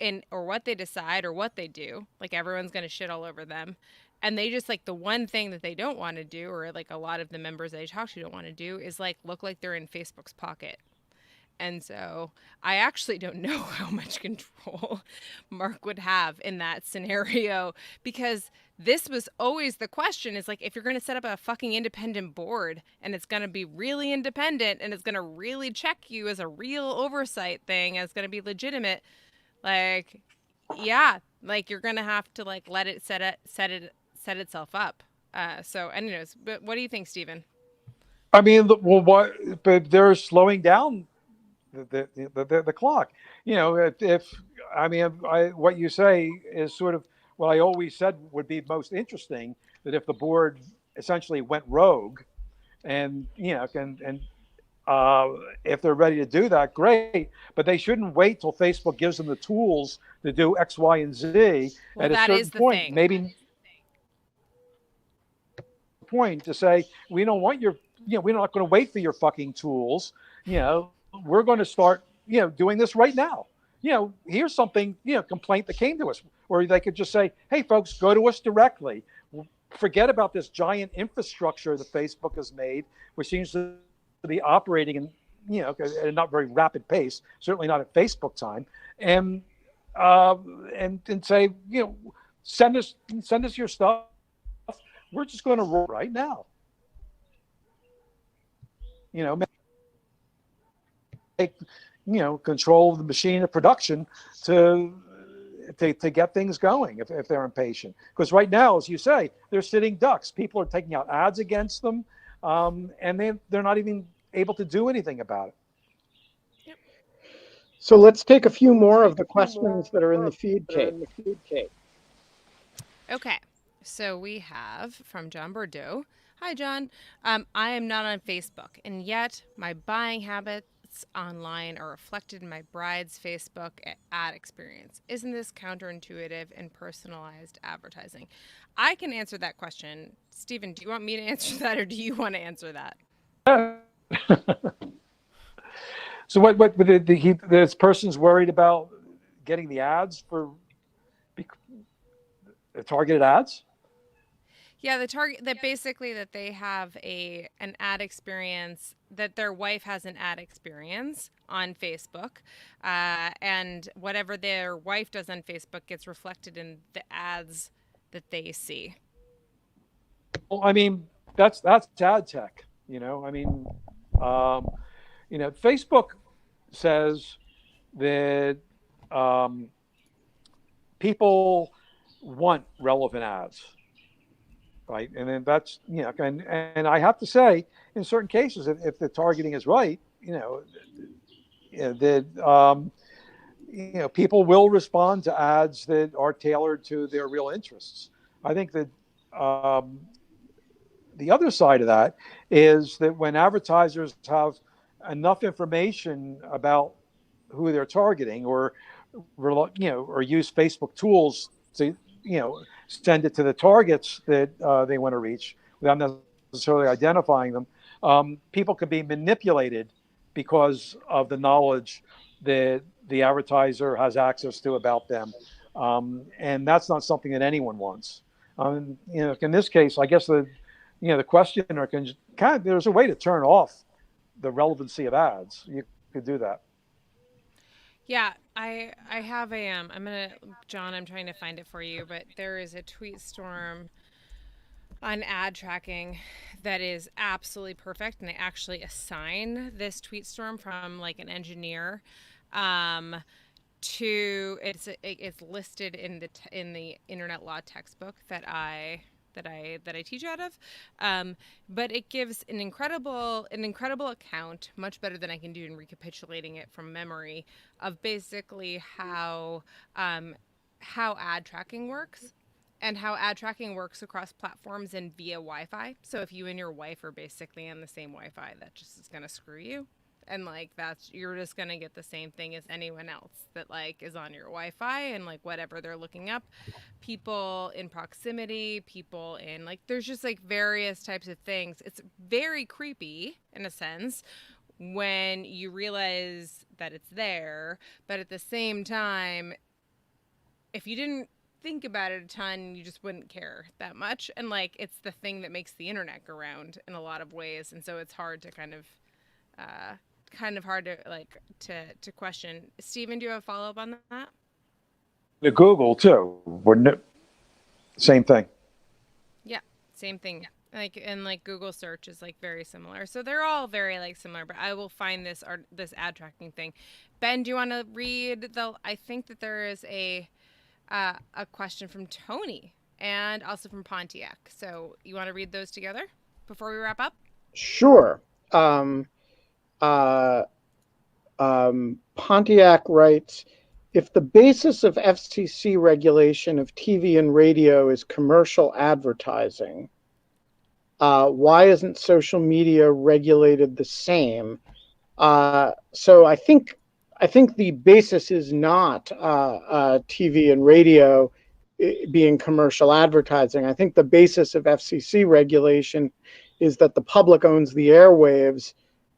and or what they decide or what they do. Like everyone's going to shit all over them. And they just like the one thing that they don't want to do, or like a lot of the members they talk to don't want to do, is like look like they're in Facebook's pocket. And so I actually don't know how much control Mark would have in that scenario, because this was always the question is like, if you're going to set up a fucking independent board and it's going to be really independent and it's going to really check you as a real oversight thing, and it's going to be legitimate, like, yeah, like you're going to have to like let it set itself up. So anyways, but what do you think, Steven? I mean, well, what? But they're slowing down the clock. You know, if I mean, what you say is sort of what I always said would be most interesting. That if the board essentially went rogue, and if they're ready to do that, great. But they shouldn't wait till Facebook gives them the tools to do X, Y, and Z. Well, At a that certain is the point, thing. maybe point to say we don't want your, we're not going to wait for your fucking tools. We're going to start, doing this right now. Here's something, complaint that came to us, or they could just say, hey folks, go to us directly. Forget about this giant infrastructure that Facebook has made, which seems to be operating in, at a not very rapid pace, certainly not at Facebook time. And say, send us your stuff. We're just going to roll right now. Take, control of the machine of production to get things going if they're impatient. Because right now, as you say, they're sitting ducks. People are taking out ads against them, and they're not even able to do anything about it. So let's take a few more of the questions that are in the feed, Kate. Okay, so we have from John Bordeaux. Hi, John. I am not on Facebook, and yet my buying habits online are reflected in my bride's Facebook ad experience. Isn't this counterintuitive and personalized advertising? I can answer that question. Steven, do you want me to answer that, or do you want to answer that? So what this person's worried about getting the ads for the targeted ads? Yeah, the target that basically that they have an ad experience, that their wife has an ad experience on Facebook, and whatever their wife does on Facebook gets reflected in the ads that they see. Well, I mean, that's ad tech. I mean, Facebook says that people want relevant ads, right? And then that's, and I have to say, in certain cases, if the targeting is right, that people will respond to ads that are tailored to their real interests. I think that the other side of that is that when advertisers have enough information about who they're targeting, or use Facebook tools to send it to the targets that they want to reach without necessarily identifying them, people can be manipulated because of the knowledge that the advertiser has access to about them, and that's not something that anyone wants. In this case, I guess the questioner can there's a way to turn off the relevancy of ads. You could do that. Yeah, I have I'm gonna, John, I'm trying to find it for you, but there is a tweet storm on ad tracking that is absolutely perfect, and I actually assign this tweet storm from like an engineer um, to it's listed in the internet law textbook that I teach out of, but it gives an incredible account, much better than I can do in recapitulating it from memory, of basically how ad tracking works and how ad tracking works across platforms and via Wi-Fi. So if you and your wife are basically on the same Wi-Fi, that just is gonna screw you. And like you're just gonna get the same thing as anyone else that like is on your Wi-Fi and like whatever they're looking up. People in proximity, people in like there's just like various types of things. It's very creepy in a sense when you realize that it's there, but at the same time, if you didn't think about it a ton, you just wouldn't care that much. And like it's the thing that makes the internet go round in a lot of ways, and so it's hard to hard to like to question. Steven, do you have a follow up on that? The Google too, wouldn't it? Same thing. Yeah, same thing. Like and like Google search is like very similar, so they're all very like similar. But I will find this ad tracking thing. Ben, do you want to read the? I think that there is a question from Tony and also from Pontiac. So you want to read those together before we wrap up? Sure. Pontiac writes, if the basis of FCC regulation of TV and radio is commercial advertising, why isn't social media regulated the same? So I think the basis is not TV and radio being commercial advertising. I think the basis of FCC regulation is that the public owns the airwaves,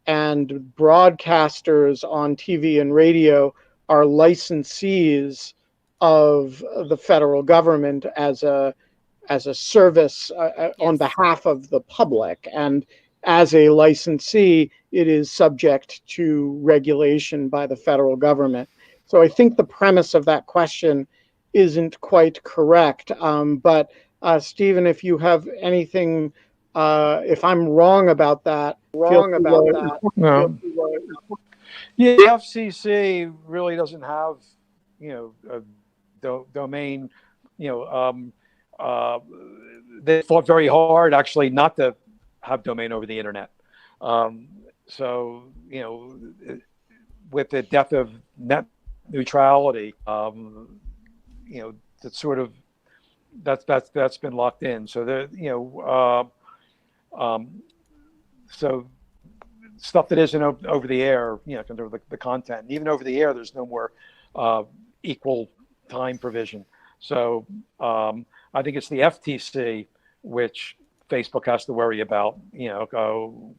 and broadcasters on TV and radio are licensees of the federal government as a service on behalf of the public. And as a licensee, it is subject to regulation by the federal government. So I think the premise of that question isn't quite correct. But Stephen, if you have anything, if I'm wrong about that, No. Yeah, the FCC really doesn't have, a domain. They fought very hard actually not to have domain over the internet. So, with the death of net neutrality, that's sort of that's been locked in. So so stuff that isn't over the air, the content, even over the air, there's no more equal time provision. So I think it's the FTC which Facebook has to worry about,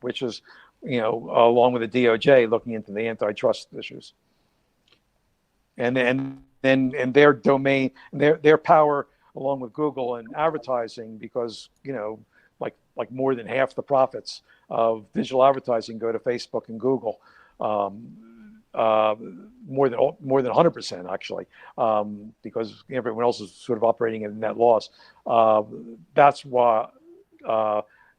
which is, along with the DOJ looking into the antitrust issues, and their domain, their power, along with Google and advertising, because like more than half the profits of digital advertising go to Facebook and Google, more than 100% actually, because everyone else is sort of operating at net loss. That's why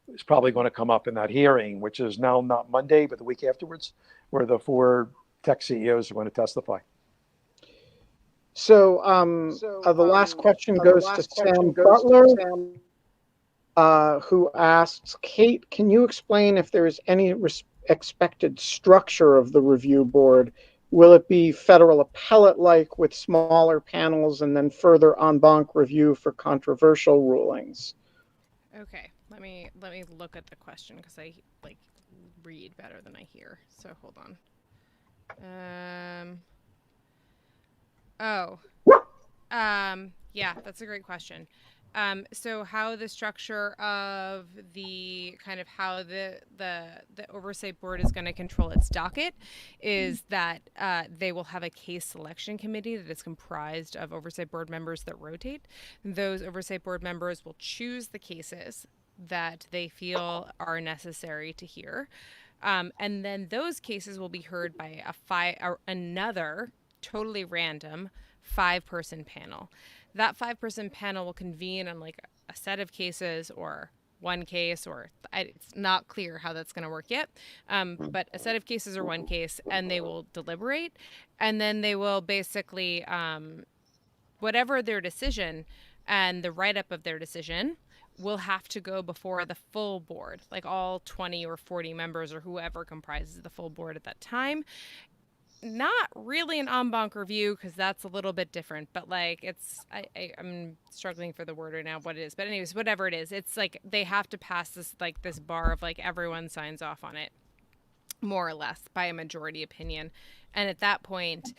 it's probably going to come up in that hearing, which is now not Monday, but the week afterwards, where the 4 tech CEOs are going to testify. So the last question goes to Sam Butler, who asks, Kate, can you explain if there is any expected structure of the review board? Will it be federal appellate-like with smaller panels and then further en banc review for controversial rulings? Okay, let me look at the question because I read better than I hear. So hold on. Yeah, that's a great question. So how the structure of how the oversight board is going to control its docket is that they will have a case selection committee that is comprised of oversight board members that rotate. Those oversight board members will choose the cases that they feel are necessary to hear. And then those cases will be heard by another totally random 5-person panel. That 5-person panel will convene on like a set of cases or one case, or it's not clear how that's going to work yet. But a set of cases or one case, and they will deliberate, and then they will basically, whatever their decision and the write-up of their decision will have to go before the full board, like all 20 or 40 members or whoever comprises the full board at that time. Not really an en banc review, because that's a little bit different, but like I'm struggling for the word right now, what it is. But anyways, whatever it is, it's like they have to pass this bar of like everyone signs off on it, more or less, by a majority opinion. And at that point,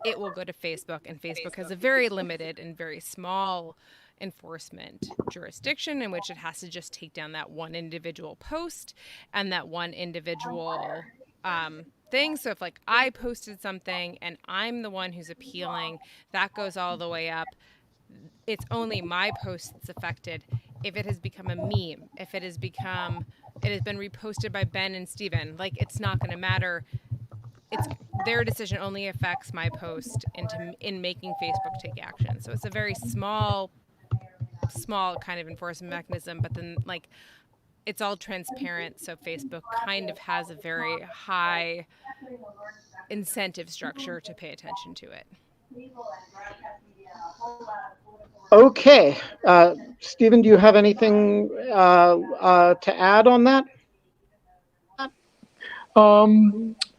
it will go to Facebook, and Facebook has a very limited and very small enforcement jurisdiction in which it has to just take down that one individual post and that one individual thing. So if like I posted something and I'm the one who's appealing, that goes all the way up. It's only my post that's affected. If it has become a meme, if it has been reposted by Ben and Steven, like it's not going to matter. It's their decision only affects my post in making Facebook take action. So it's a very small kind of enforcement mechanism, but then like it's all transparent. So Facebook kind of has a very high incentive structure to pay attention to it. Okay. Steven, do you have anything to add on that?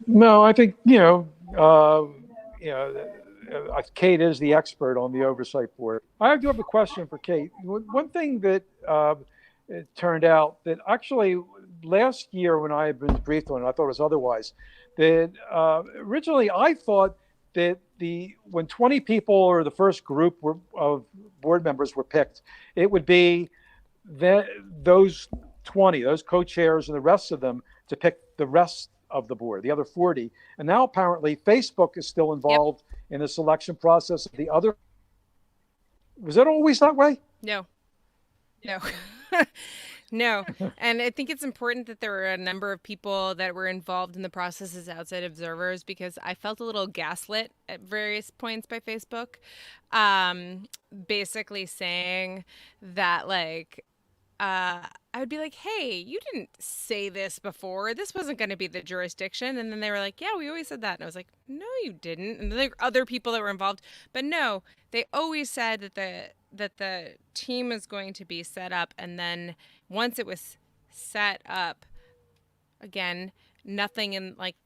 No, I think, Kate is the expert on the oversight board. I do have a question for Kate. One thing that it turned out that actually last year when I had been briefed on it, I thought it was otherwise. That originally I thought that when 20 people or the first group of board members were picked, it would be those 20, those co-chairs and the rest of them to pick the rest of the board, the other 40. And now apparently Facebook is still involved in the selection process of the other. Was that always that way? No. No. And I think it's important that there were a number of people that were involved in the process as outside observers, because I felt a little gaslit at various points by Facebook, basically saying that like, I would be like, hey, you didn't say this before. This wasn't going to be the jurisdiction. And then they were like, yeah, we always said that. And I was like, no, you didn't. And then there were other people that were involved. But no, they always said that the team is going to be set up. And then once it was set up, again, nothing in like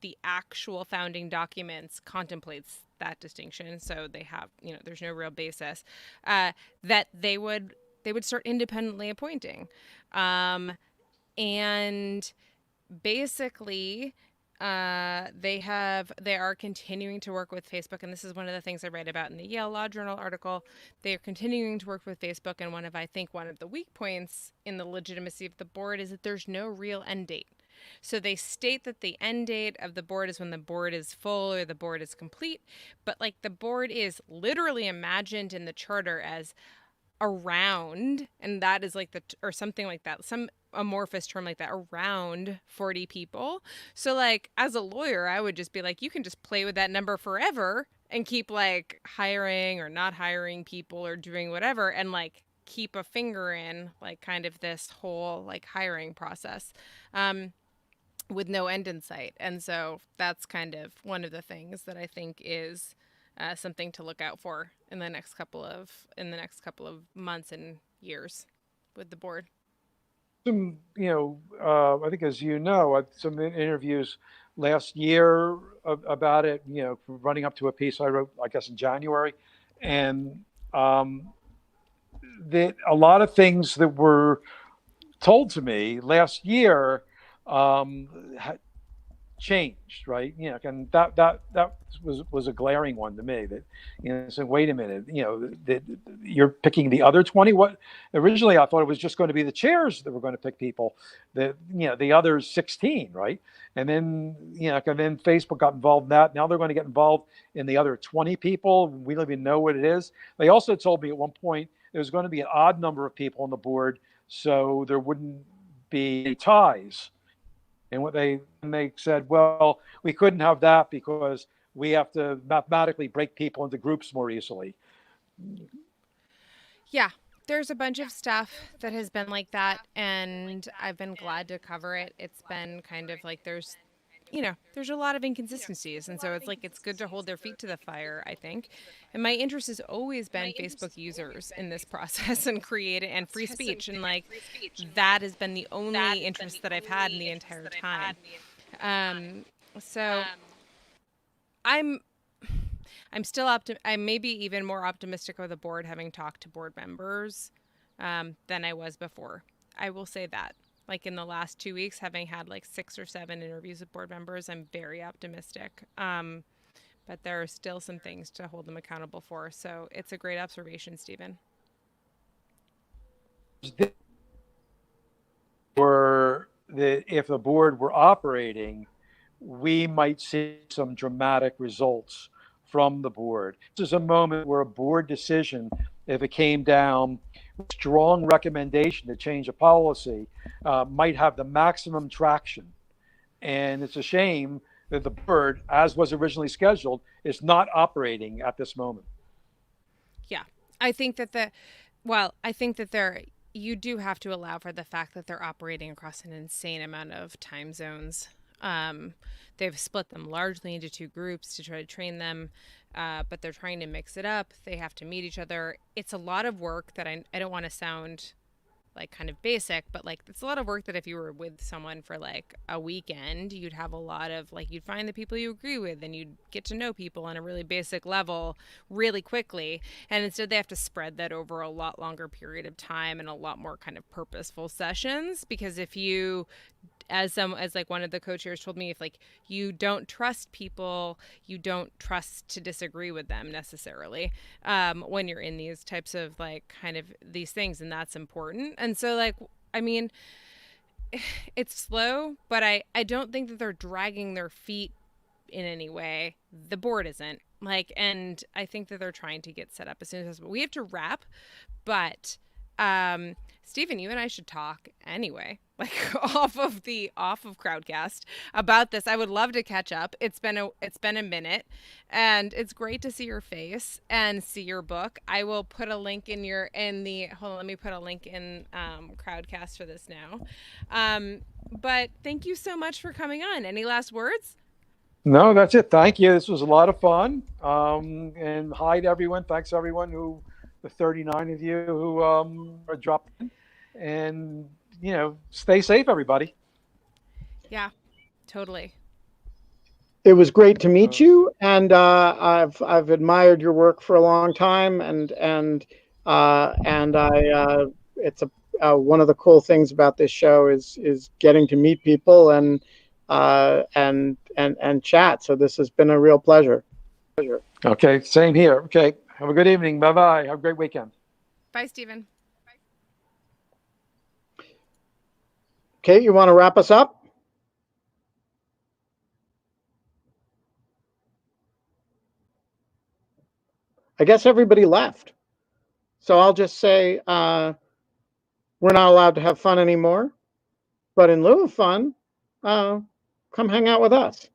the actual founding documents contemplates that distinction. So they have, there's no real basis that they would start independently appointing. And basically, they are continuing to work with Facebook. And this is one of the things I read about in the Yale Law Journal article. They are continuing to work with Facebook. And one of the weak points in the legitimacy of the board is that there's no real end date. So they state that the end date of the board is when the board is full or the board is complete. But like the board is literally imagined in the charter as around, and that is like or something like that, some amorphous term like that, around 40 people. So like as a lawyer, I would just be like, you can just play with that number forever and keep like hiring or not hiring people or doing whatever, and like keep a finger in like kind of this whole like hiring process with no end in sight. And so that's kind of one of the things that I think is something to look out for in the next couple of months and years with the board. Some, I think, as you know, some interviews last year about it, running up to a piece I wrote, I guess, in January, and that a lot of things that were told to me last year changed, right? And that was a glaring one to me. That so wait a minute, that you're picking the other 20. What originally I thought it was just going to be the chairs that were going to pick people. The other 16, right? And then and then Facebook got involved in that. Now they're going to get involved in the other 20 people. We don't even know what it is. They also told me at one point there was going to be an odd number of people on the board, so there wouldn't be ties. And they said, well, we couldn't have that because we have to mathematically break people into groups more easily. Yeah. There's a bunch of stuff that has been like that, and I've been glad to cover it. It's been kind of like there's a lot of inconsistencies, and so it's like it's good to hold their feet to the fire, I think. And my interest has always been Facebook users in this process and creating and free speech, and like that has been the only interest that I've had in the entire time. So I'm I'm still I'm maybe even more optimistic of the board, having talked to board members than I was before. I will say that. Like in the last 2 weeks, having had like 6 or 7 interviews with board members, I'm very optimistic. But there are still some things to hold them accountable for. So it's a great observation, Stephen. If the board were operating, we might see some dramatic results from the board. This is a moment where a board decision, if it came down with strong recommendation to change a policy, might have the maximum traction. And it's a shame that the board, as was originally scheduled, is not operating at this moment. Yeah, I think that you do have to allow for the fact that they're operating across an insane amount of time zones. They've split them largely into 2 groups to try to train them, but they're trying to mix it up. They have to meet each other. It's a lot of work that I don't want to sound like kind of basic, but like it's a lot of work that if you were with someone for like a weekend, you'd have a lot of like, you'd find the people you agree with and you'd get to know people on a really basic level really quickly. And instead they have to spread that over a lot longer period of time and a lot more kind of purposeful sessions. Because if you, as like one of the co-chairs told me, if like you don't trust people, you don't trust to disagree with them necessarily when you're in these types of like kind of these things, and that's important. And so like, I mean, it's slow, but I don't think that they're dragging their feet in any way. The board isn't like, and I think that they're trying to get set up as soon as possible. We have to wrap, but Stephen, you and I should talk anyway, like off of Crowdcast about this. I would love to catch up. It's been a minute, and it's great to see your face and see your book. I will put a link hold on, let me put a link in Crowdcast for this now. But thank you so much for coming on. Any last words? No, that's it. Thank you. This was a lot of fun. And hi to everyone. Thanks everyone the 39 of you who are dropped in, and stay safe, everybody. Yeah, totally. It was great to meet you, and I've admired your work for a long time, and I it's one of the cool things about this show is getting to meet people and chat. So this has been a real pleasure. Okay, same here. Okay, have a good evening. Bye-bye. Have a great weekend. Bye, Stephen. Kate, you want to wrap us up? I guess everybody left. So I'll just say we're not allowed to have fun anymore. But in lieu of fun, come hang out with us.